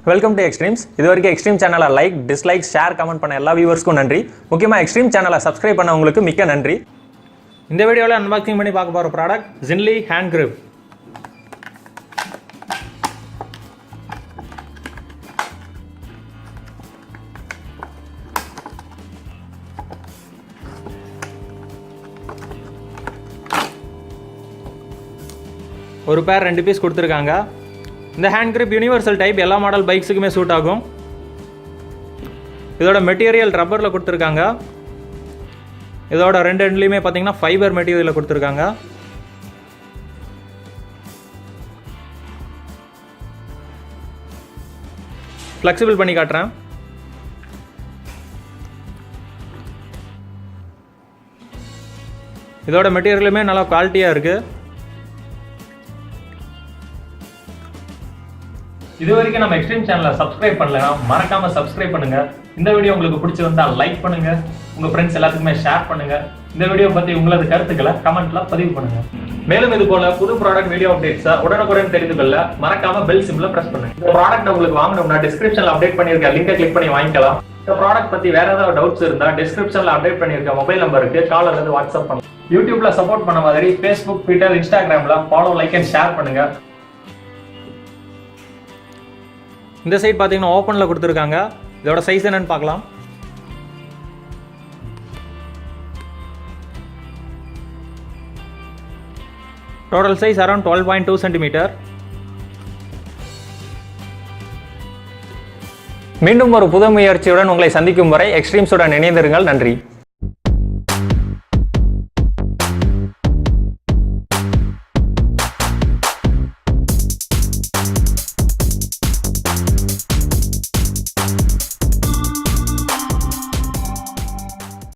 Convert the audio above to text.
Welcome to extremes. இது வரைக்கும் extreme சேனலை லைக், டிஸ்லைக், ஷேர், கமெண்ட் பண்ண எல்லா வியூவர்ஸ்க்கும் நன்றி. முக்கியமாக எக்ஸ்ட்ரீம் சேனலை சப்ஸ்கிரைப் பண்ணவங்களுக்கு மிக்க நன்றி. இந்த வீடியோவில் அன்பாக்சிங் பண்ணி பார்க்க போகிற ப்ராடக்ட் Xinil ஹேண்ட் கிரிப். ஒரு பேர் 2 பீஸ் கொடுத்துருக்காங்க. இந்த ஹேண்ட் கிரிப் யூனிவர்சல் டைப், எல்லா மாடல் பைக்ஸுக்குமே சூட் ஆகும். இதோட மெட்டீரியல் ரப்பரில் கொடுத்துருக்காங்க. இதோட ரெண்டு எண்ட்லேயுமே பார்த்தீங்கன்னா ஃபைபர் மெட்டீரியலில் கொடுத்துருக்காங்க. ஃப்ளெக்சிபிள் பண்ணி காட்டுறேன். இதோட மெட்டீரியலுமே நல்லா குவாலிட்டியாக இருக்குது. இது வரைக்கும் நம்ம எக்ஸ்ட்ரீம் சேனலை சப்ஸ்கிரைப் பண்ணலனா மறக்காம சப்ஸ்கிரைப் பண்ணுங்க. இந்த வீடியோ உங்களுக்கு பிடிச்சிருந்தா லைக் பண்ணுங்க, உங்க ஃப்ரெண்ட்ஸ் எல்லாத்துக்குமே ஷேர் பண்ணுங்க. இந்த வீடியோ பத்தி உங்களது கருத்துக்களை கமெண்ட்ல பதிவு பண்ணுங்க. மேலும் இது போல புது ப்ராடக்ட் வீடியோ அப்டேட்ஸை உடனுக்குடன் தெரிந்து கொள்ள மறக்காம பெல் சிம்பிளை பிரஸ் பண்ணுங்க. இந்த ப்ராடக்ட் உங்களுக்கு வாங்கணும்னா டிஸ்கிரிப்ஷன்ல அப்டேட் பண்ணிருக்க லிங்கை கிளிக் பண்ணி வாங்கிக்கலாம். இந்த ப்ராடக்ட் பத்தி வேற ஏதாவது டவுட்ஸ் இருந்தா டிஸ்கிரிப்ஷன்ல அப்டேட் பண்ணிருக்க மொபைல் நம்பருக்கு கால் அல்லது வாட்ஸ்அப் பண்ணுங்க. யூடியூப்ல சப்போர்ட் பண்ண மாதிரி ஃபேஸ்புக், ட்விட்டர், இன்ஸ்டாகிராம்ல ஃபாலோ, லைக் அண்ட் ஷேர் பண்ணுங்க. இந்த சைட் பார்த்தீங்கன்னா ஓப்பனில் கொடுத்துருக்காங்க. இதோட சைஸ் என்னன்னு பார்க்கலாம். Total size around 12.2 centimetre. மீண்டும் ஒரு புது முயற்சியுடன் உங்களை சந்திக்கும் வரை எக்ஸ்ட்ரீம்ஸுடன் இணைந்திருங்கள். நன்றி.